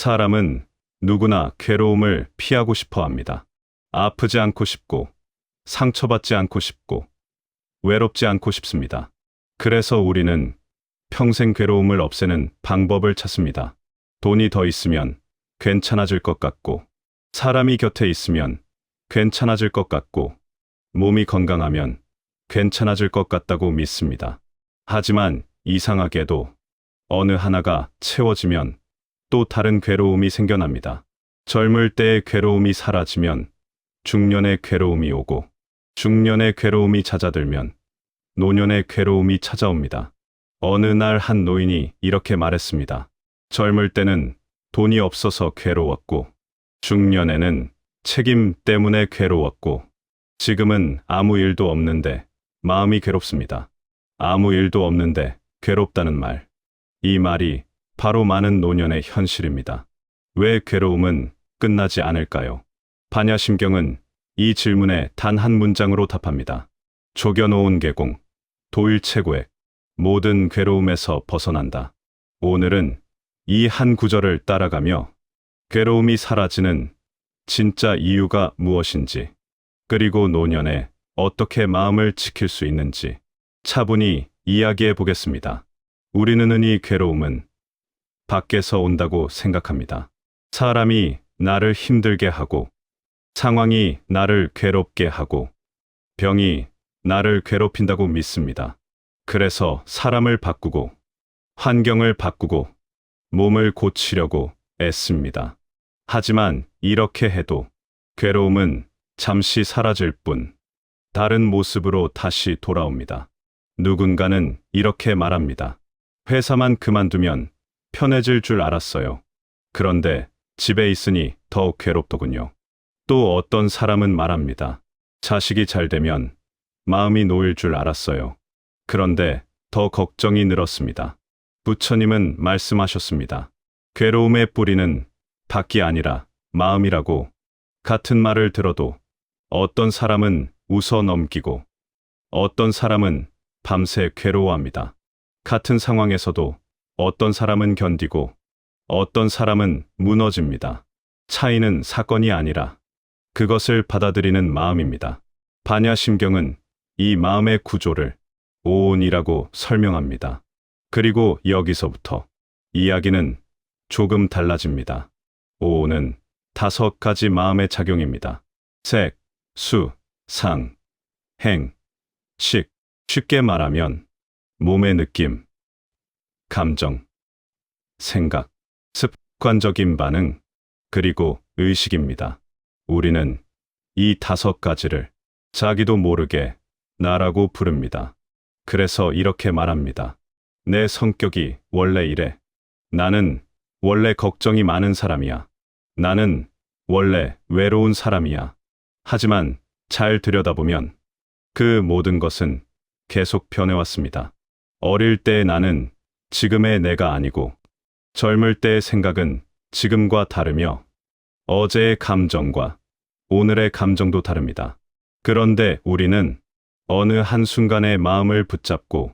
사람은 누구나 괴로움을 피하고 싶어 합니다. 아프지 않고 싶고, 상처받지 않고 싶고, 외롭지 않고 싶습니다. 그래서 우리는 평생 괴로움을 없애는 방법을 찾습니다. 돈이 더 있으면 괜찮아질 것 같고, 사람이 곁에 있으면 괜찮아질 것 같고, 몸이 건강하면 괜찮아질 것 같다고 믿습니다. 하지만 이상하게도 어느 하나가 채워지면 또 다른 괴로움이 생겨납니다. 젊을 때의 괴로움이 사라지면 중년의 괴로움이 오고, 중년의 괴로움이 잦아들면 노년의 괴로움이 찾아옵니다. 어느 날 한 노인이 이렇게 말했습니다. 젊을 때는 돈이 없어서 괴로웠고, 중년에는 책임 때문에 괴로웠고, 지금은 아무 일도 없는데 마음이 괴롭습니다. 아무 일도 없는데 괴롭다는 말. 이 말이 바로 많은 노년의 현실입니다. 왜 괴로움은 끝나지 않을까요? 반야심경은 이 질문에 단 한 문장으로 답합니다. 조겨놓은 계공, 도일체구액, 모든 괴로움에서 벗어난다. 오늘은 이 한 구절을 따라가며 괴로움이 사라지는 진짜 이유가 무엇인지, 그리고 노년에 어떻게 마음을 지킬 수 있는지 차분히 이야기해 보겠습니다. 우리는 흔히 괴로움은 밖에서 온다고 생각합니다. 사람이 나를 힘들게 하고, 상황이 나를 괴롭게 하고, 병이 나를 괴롭힌다고 믿습니다. 그래서 사람을 바꾸고, 환경을 바꾸고, 몸을 고치려고 애씁니다. 하지만 이렇게 해도 괴로움은 잠시 사라질 뿐, 다른 모습으로 다시 돌아옵니다. 누군가는 이렇게 말합니다. 회사만 그만두면 편해질 줄 알았어요. 그런데 집에 있으니 더 괴롭더군요. 또 어떤 사람은 말합니다. 자식이 잘 되면 마음이 놓일 줄 알았어요. 그런데 더 걱정이 늘었습니다. 부처님은 말씀하셨습니다. 괴로움의 뿌리는 밖이 아니라 마음이라고. 같은 말을 들어도 어떤 사람은 웃어 넘기고, 어떤 사람은 밤새 괴로워합니다. 같은 상황에서도 어떤 사람은 견디고, 어떤 사람은 무너집니다. 차이는 사건이 아니라 그것을 받아들이는 마음입니다. 반야심경은 이 마음의 구조를 오온이라고 설명합니다. 그리고 여기서부터 이야기는 조금 달라집니다. 오온은 5가지 마음의 작용입니다. 색, 수, 상, 행, 식. 쉽게 말하면 몸의 느낌, 감정, 생각, 습관적인 반응, 그리고 의식입니다. 우리는 이 5가지를 자기도 모르게 나라고 부릅니다. 그래서 이렇게 말합니다. 내 성격이 원래 이래. 나는 원래 걱정이 많은 사람이야. 나는 원래 외로운 사람이야. 하지만 잘 들여다보면 그 모든 것은 계속 변해왔습니다. 어릴 때의 나는 지금의 내가 아니고, 젊을 때의 생각은 지금과 다르며, 어제의 감정과 오늘의 감정도 다릅니다. 그런데 우리는 어느 한순간의 마음을 붙잡고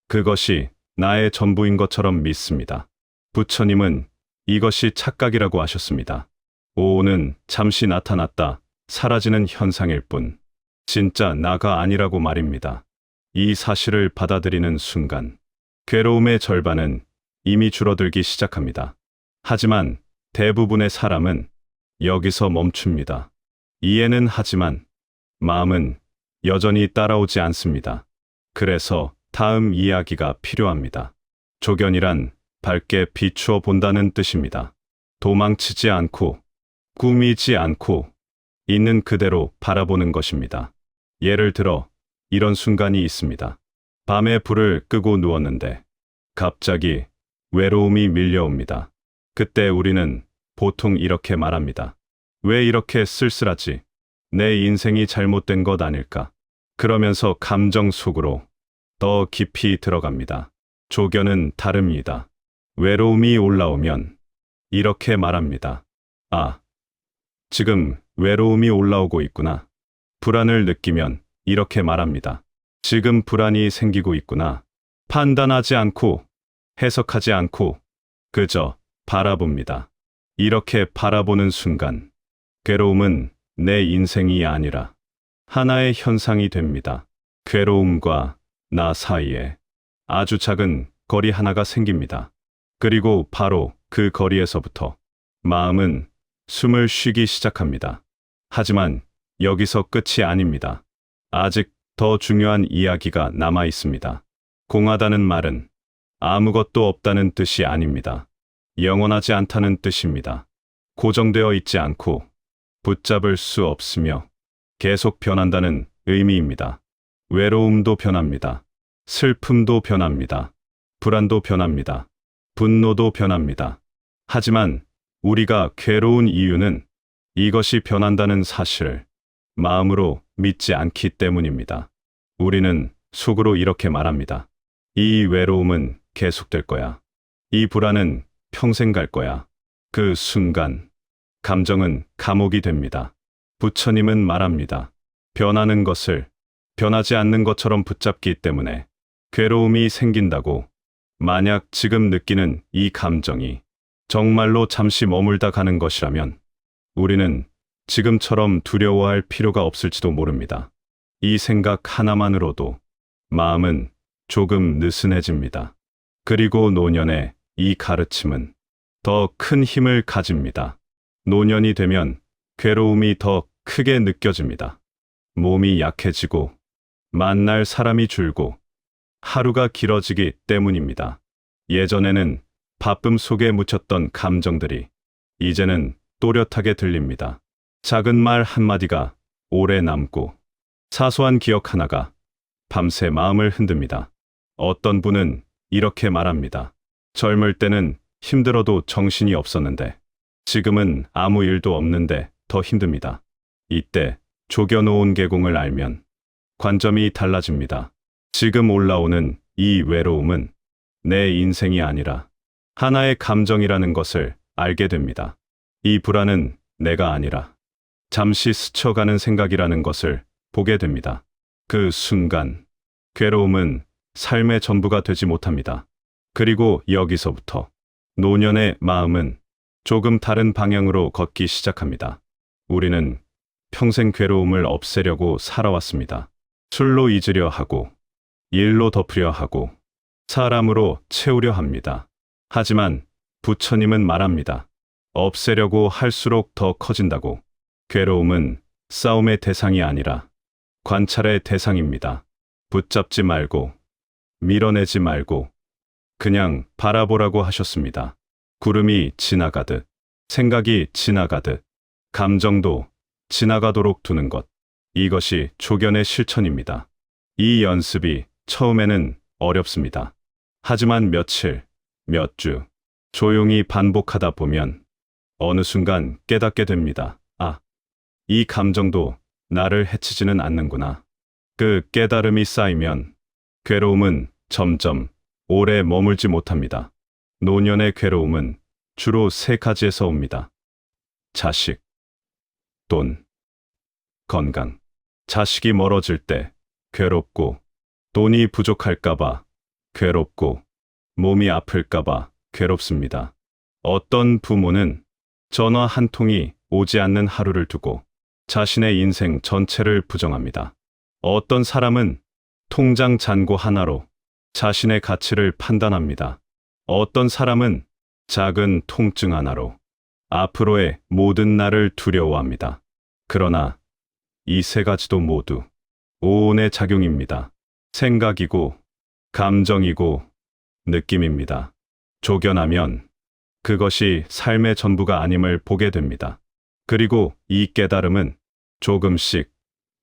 그것이 나의 전부인 것처럼 믿습니다. 부처님은 이것이 착각이라고 하셨습니다. 오온은 잠시 나타났다 사라지는 현상일 뿐, 진짜 나가 아니라고 말입니다. 이 사실을 받아들이는 순간, 괴로움의 절반은 이미 줄어들기 시작합니다. 하지만 대부분의 사람은 여기서 멈춥니다. 이해는 하지만 마음은 여전히 따라오지 않습니다. 그래서 다음 이야기가 필요합니다. 조견이란 밝게 비추어 본다는 뜻입니다. 도망치지 않고, 꾸미지 않고, 있는 그대로 바라보는 것입니다. 예를 들어 이런 순간이 있습니다. 밤에 불을 끄고 누웠는데 갑자기 외로움이 밀려옵니다. 그때 우리는 보통 이렇게 말합니다. 왜 이렇게 쓸쓸하지? 내 인생이 잘못된 것 아닐까? 그러면서 감정 속으로 더 깊이 들어갑니다. 조견은 다릅니다. 외로움이 올라오면 이렇게 말합니다. 아, 지금 외로움이 올라오고 있구나. 불안을 느끼면 이렇게 말합니다. 지금 불안이 생기고 있구나. 판단하지 않고, 해석하지 않고, 그저 바라봅니다. 이렇게 바라보는 순간, 괴로움은 내 인생이 아니라 하나의 현상이 됩니다. 괴로움과 나 사이에 아주 작은 거리 하나가 생깁니다. 그리고 바로 그 거리에서부터 마음은 숨을 쉬기 시작합니다. 하지만 여기서 끝이 아닙니다. 아직 더 중요한 이야기가 남아 있습니다. 공하다는 말은 아무것도 없다는 뜻이 아닙니다. 영원하지 않다는 뜻입니다. 고정되어 있지 않고 붙잡을 수 없으며 계속 변한다는 의미입니다. 외로움도 변합니다. 슬픔도 변합니다. 불안도 변합니다. 분노도 변합니다. 하지만 우리가 괴로운 이유는 이것이 변한다는 사실을 마음으로 믿지 않기 때문입니다. 우리는 속으로 이렇게 말합니다. 이 외로움은 계속될 거야. 이 불안은 평생 갈 거야. 그 순간 감정은 감옥이 됩니다. 부처님은 말합니다. 변하는 것을 변하지 않는 것처럼 붙잡기 때문에 괴로움이 생긴다고. 만약 지금 느끼는 이 감정이 정말로 잠시 머물다 가는 것이라면 우리는 지금처럼 두려워할 필요가 없을지도 모릅니다. 이 생각 하나만으로도 마음은 조금 느슨해집니다. 그리고 노년의 이 가르침은 더 큰 힘을 가집니다. 노년이 되면 괴로움이 더 크게 느껴집니다. 몸이 약해지고 만날 사람이 줄고 하루가 길어지기 때문입니다. 예전에는 바쁨 속에 묻혔던 감정들이 이제는 또렷하게 들립니다. 작은 말 한마디가 오래 남고 사소한 기억 하나가 밤새 마음을 흔듭니다. 어떤 분은 이렇게 말합니다. 젊을 때는 힘들어도 정신이 없었는데 지금은 아무 일도 없는데 더 힘듭니다. 이때 조겨놓은 계공을 알면 관점이 달라집니다. 지금 올라오는 이 외로움은 내 인생이 아니라 하나의 감정이라는 것을 알게 됩니다. 이 불안은 내가 아니라 잠시 스쳐가는 생각이라는 것을 보게 됩니다. 그 순간 괴로움은 삶의 전부가 되지 못합니다. 그리고 여기서부터 노년의 마음은 조금 다른 방향으로 걷기 시작합니다. 우리는 평생 괴로움을 없애려고 살아왔습니다. 술로 잊으려 하고, 일로 덮으려 하고, 사람으로 채우려 합니다. 하지만 부처님은 말합니다. 없애려고 할수록 더 커진다고. 괴로움은 싸움의 대상이 아니라 관찰의 대상입니다. 붙잡지 말고, 밀어내지 말고, 그냥 바라보라고 하셨습니다. 구름이 지나가듯, 생각이 지나가듯, 감정도 지나가도록 두는 것. 이것이 조견의 실천입니다. 이 연습이 처음에는 어렵습니다. 하지만 며칠, 몇 주, 조용히 반복하다 보면 어느 순간 깨닫게 됩니다. 아, 이 감정도 나를 해치지는 않는구나. 그 깨달음이 쌓이면 괴로움은 점점 오래 머물지 못합니다. 노년의 괴로움은 주로 세 가지에서 옵니다. 자식, 돈, 건강. 자식이 멀어질 때 괴롭고, 돈이 부족할까봐 괴롭고, 몸이 아플까봐 괴롭습니다. 어떤 부모는 전화 한 통이 오지 않는 하루를 두고 자신의 인생 전체를 부정합니다. 어떤 사람은 통장 잔고 하나로 자신의 가치를 판단합니다. 어떤 사람은 작은 통증 하나로 앞으로의 모든 날을 두려워합니다. 그러나 이 세 가지도 모두 오온의 작용입니다. 생각이고, 감정이고, 느낌입니다. 조견하면 그것이 삶의 전부가 아님을 보게 됩니다. 그리고 이 깨달음은 조금씩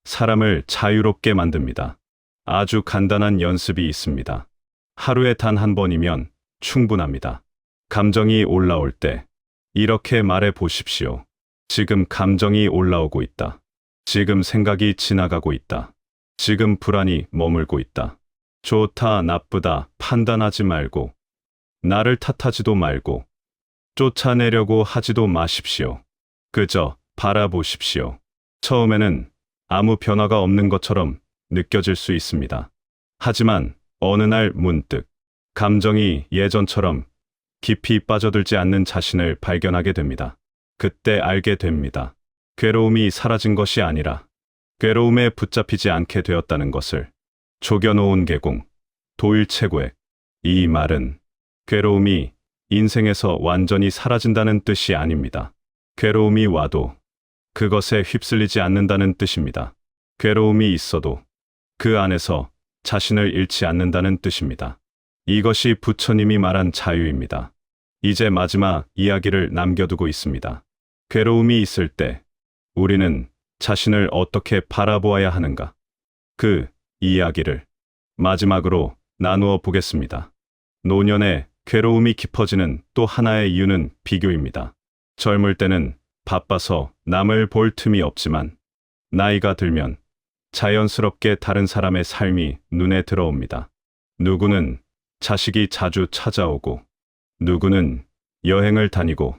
사람을 자유롭게 만듭니다. 아주 간단한 연습이 있습니다. 하루에 단 한 번이면 충분합니다. 감정이 올라올 때 이렇게 말해 보십시오. 지금 감정이 올라오고 있다. 지금 생각이 지나가고 있다. 지금 불안이 머물고 있다. 좋다, 나쁘다 판단하지 말고, 나를 탓하지도 말고, 쫓아내려고 하지도 마십시오. 그저 바라보십시오. 처음에는 아무 변화가 없는 것처럼 느껴질 수 있습니다. 하지만 어느 날 문득 감정이 예전처럼 깊이 빠져들지 않는 자신을 발견하게 됩니다. 그때 알게 됩니다. 괴로움이 사라진 것이 아니라 괴로움에 붙잡히지 않게 되었다는 것을. 조겨놓은 계공, 도일 최고의 이 말은 괴로움이 인생에서 완전히 사라진다는 뜻이 아닙니다. 괴로움이 와도 그것에 휩쓸리지 않는다는 뜻입니다. 괴로움이 있어도 그 안에서 자신을 잃지 않는다는 뜻입니다. 이것이 부처님이 말한 자유입니다. 이제 마지막 이야기를 남겨두고 있습니다. 괴로움이 있을 때 우리는 자신을 어떻게 바라보아야 하는가? 그 이야기를 마지막으로 나누어 보겠습니다. 노년의 괴로움이 깊어지는 또 하나의 이유는 비교입니다. 젊을 때는 바빠서 남을 볼 틈이 없지만 나이가 들면 자연스럽게 다른 사람의 삶이 눈에 들어옵니다. 누구는 자식이 자주 찾아오고, 누구는 여행을 다니고,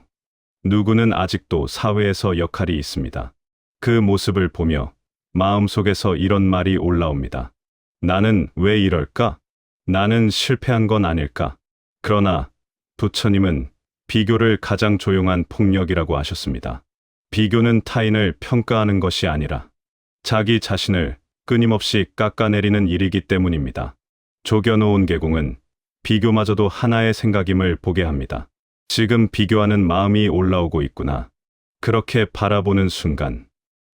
누구는 아직도 사회에서 역할이 있습니다. 그 모습을 보며 마음속에서 이런 말이 올라옵니다. 나는 왜 이럴까? 나는 실패한 건 아닐까? 그러나 부처님은 비교를 가장 조용한 폭력이라고 하셨습니다. 비교는 타인을 평가하는 것이 아니라 자기 자신을 끊임없이 깎아내리는 일이기 때문입니다. 조겨놓은 계공은 비교마저도 하나의 생각임을 보게 합니다. 지금 비교하는 마음이 올라오고 있구나. 그렇게 바라보는 순간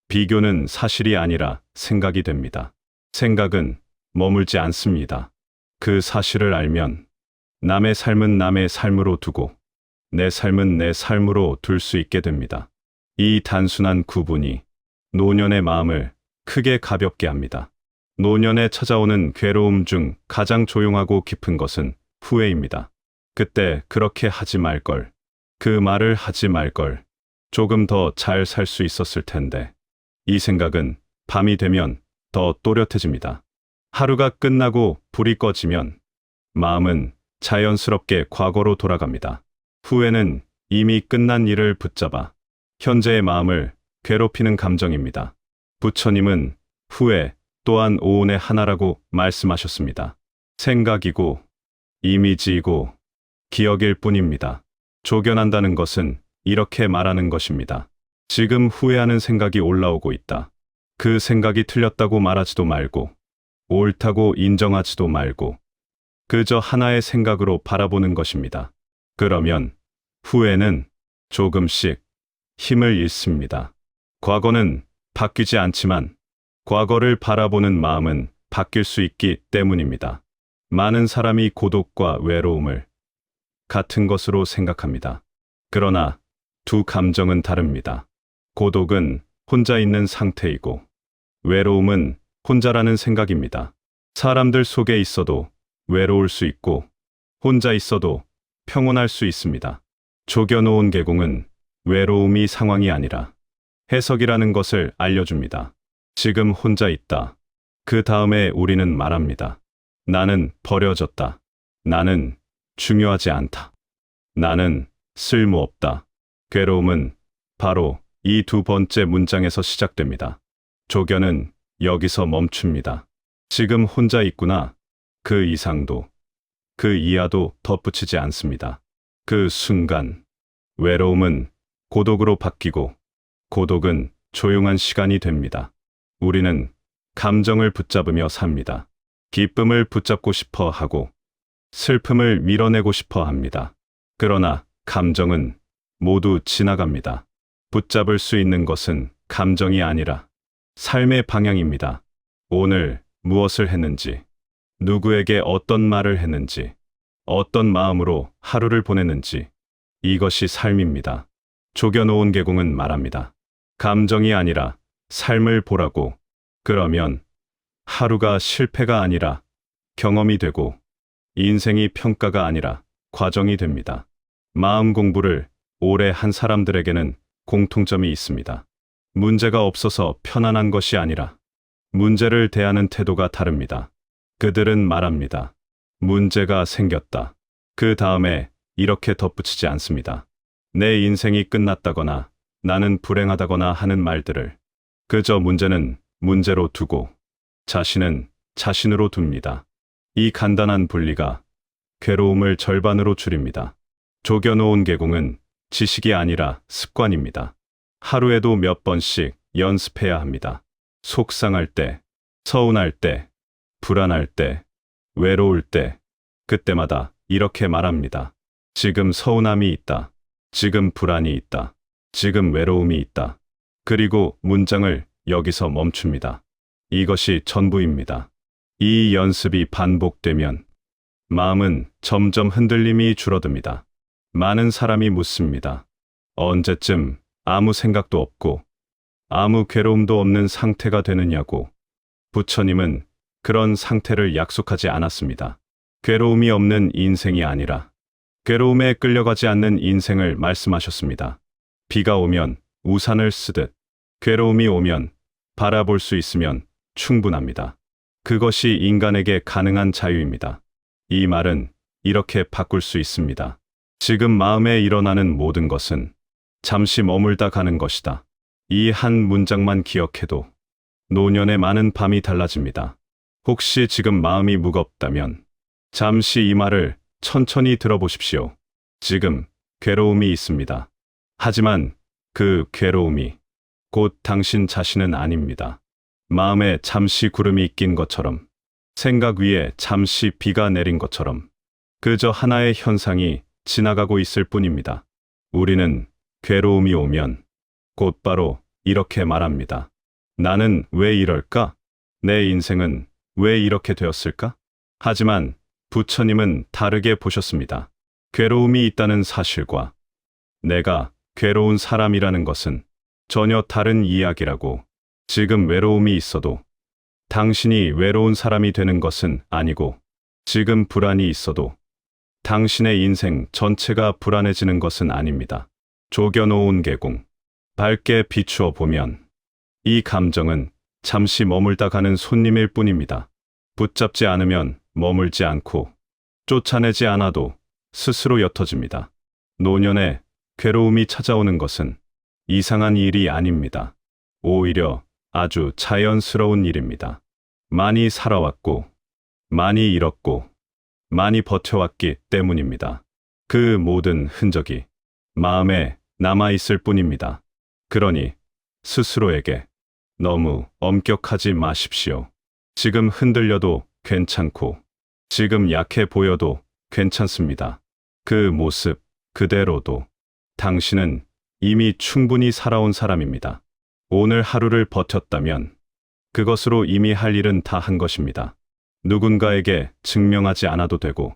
비교는 사실이 아니라 생각이 됩니다. 생각은 머물지 않습니다. 그 사실을 알면 남의 삶은 남의 삶으로 두고 내 삶은 내 삶으로 둘 수 있게 됩니다. 이 단순한 구분이 노년의 마음을 크게 가볍게 합니다. 노년에 찾아오는 괴로움 중 가장 조용하고 깊은 것은 후회입니다. 그때 그렇게 하지 말걸. 그 말을 하지 말걸. 조금 더 잘 살 수 있었을 텐데. 이 생각은 밤이 되면 더 또렷해집니다. 하루가 끝나고 불이 꺼지면 마음은 자연스럽게 과거로 돌아갑니다. 후회는 이미 끝난 일을 붙잡아 현재의 마음을 괴롭히는 감정입니다. 부처님은 후회 또한 오온의 하나라고 말씀하셨습니다. 생각이고 이미지이고 기억일 뿐입니다. 조견한다는 것은 이렇게 말하는 것입니다. 지금 후회하는 생각이 올라오고 있다. 그 생각이 틀렸다고 말하지도 말고 옳다고 인정하지도 말고 그저 하나의 생각으로 바라보는 것입니다. 그러면 후회는 조금씩 힘을 잃습니다. 과거는 바뀌지 않지만 과거를 바라보는 마음은 바뀔 수 있기 때문입니다. 많은 사람이 고독과 외로움을 같은 것으로 생각합니다. 그러나 두 감정은 다릅니다. 고독은 혼자 있는 상태이고 외로움은 혼자라는 생각입니다. 사람들 속에 있어도 외로울 수 있고 혼자 있어도 평온할 수 있습니다. 조겨놓은 계공은 외로움이 상황이 아니라 해석이라는 것을 알려줍니다. 지금 혼자 있다. 그 다음에 우리는 말합니다. 나는 버려졌다. 나는 중요하지 않다. 나는 쓸모없다. 괴로움은 바로 이 두 번째 문장에서 시작됩니다. 조견은 여기서 멈춥니다. 지금 혼자 있구나. 그 이상도, 그 이하도 덧붙이지 않습니다. 그 순간 외로움은 고독으로 바뀌고 고독은 조용한 시간이 됩니다. 우리는 감정을 붙잡으며 삽니다. 기쁨을 붙잡고 싶어 하고 슬픔을 밀어내고 싶어 합니다. 그러나 감정은 모두 지나갑니다. 붙잡을 수 있는 것은 감정이 아니라 삶의 방향입니다. 오늘 무엇을 했는지, 누구에게 어떤 말을 했는지, 어떤 마음으로 하루를 보냈는지, 이것이 삶입니다. 조겨놓은 계공은 말합니다. 감정이 아니라 삶을 보라고. 그러면 하루가 실패가 아니라 경험이 되고 인생이 평가가 아니라 과정이 됩니다. 마음 공부를 오래 한 사람들에게는 공통점이 있습니다. 문제가 없어서 편안한 것이 아니라 문제를 대하는 태도가 다릅니다. 그들은 말합니다. 문제가 생겼다. 그 다음에 이렇게 덧붙이지 않습니다. 내 인생이 끝났다거나 나는 불행하다거나 하는 말들을 그저 문제는 문제로 두고 자신은 자신으로 둡니다. 이 간단한 분리가 괴로움을 절반으로 줄입니다. 조겨놓은 계공은 지식이 아니라 습관입니다. 하루에도 몇 번씩 연습해야 합니다. 속상할 때, 서운할 때, 불안할 때, 외로울 때, 그때마다 이렇게 말합니다. 지금 서운함이 있다. 지금 불안이 있다. 지금 외로움이 있다. 그리고 문장을 여기서 멈춥니다. 이것이 전부입니다. 이 연습이 반복되면 마음은 점점 흔들림이 줄어듭니다. 많은 사람이 묻습니다. 언제쯤 아무 생각도 없고 아무 괴로움도 없는 상태가 되느냐고. 부처님은 그런 상태를 약속하지 않았습니다. 괴로움이 없는 인생이 아니라 괴로움에 끌려가지 않는 인생을 말씀하셨습니다. 비가 오면 우산을 쓰듯 괴로움이 오면 바라볼 수 있으면 충분합니다. 그것이 인간에게 가능한 자유입니다. 이 말은 이렇게 바꿀 수 있습니다. 지금 마음에 일어나는 모든 것은 잠시 머물다 가는 것이다. 이 한 문장만 기억해도 노년의 많은 밤이 달라집니다. 혹시 지금 마음이 무겁다면 잠시 이 말을 천천히 들어보십시오. 지금 괴로움이 있습니다. 하지만 그 괴로움이 곧 당신 자신은 아닙니다. 마음에 잠시 구름이 낀 것처럼, 생각 위에 잠시 비가 내린 것처럼 그저 하나의 현상이 지나가고 있을 뿐입니다. 우리는 괴로움이 오면 곧바로 이렇게 말합니다. 나는 왜 이럴까? 내 인생은 왜 이렇게 되었을까? 하지만 부처님은 다르게 보셨습니다. 괴로움이 있다는 사실과 내가 괴로운 사람이라는 것은 전혀 다른 이야기라고. 지금 외로움이 있어도 당신이 외로운 사람이 되는 것은 아니고, 지금 불안이 있어도 당신의 인생 전체가 불안해지는 것은 아닙니다. 조겨놓은 계공, 밝게 비추어 보면 이 감정은 잠시 머물다 가는 손님일 뿐입니다. 붙잡지 않으면 머물지 않고 쫓아내지 않아도 스스로 옅어집니다. 노년에 괴로움이 찾아오는 것은 이상한 일이 아닙니다. 오히려 아주 자연스러운 일입니다. 많이 살아왔고, 많이 잃었고, 많이 버텨왔기 때문입니다. 그 모든 흔적이 마음에 남아있을 뿐입니다. 그러니 스스로에게 너무 엄격하지 마십시오. 지금 흔들려도 괜찮고, 지금 약해 보여도 괜찮습니다. 그 모습 그대로도 당신은 이미 충분히 살아온 사람입니다. 오늘 하루를 버텼다면 그것으로 이미 할 일은 다 한 것입니다. 누군가에게 증명하지 않아도 되고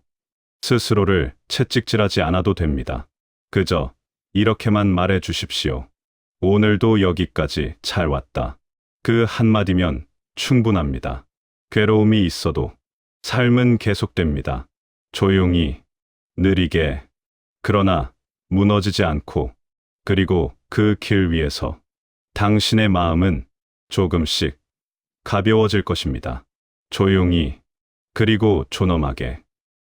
스스로를 채찍질하지 않아도 됩니다. 그저 이렇게만 말해 주십시오. 오늘도 여기까지 잘 왔다. 그 한마디면 충분합니다. 괴로움이 있어도 삶은 계속됩니다. 조용히, 느리게, 그러나 무너지지 않고, 그리고 그 길 위에서 당신의 마음은 조금씩 가벼워질 것입니다. 조용히, 그리고 존엄하게.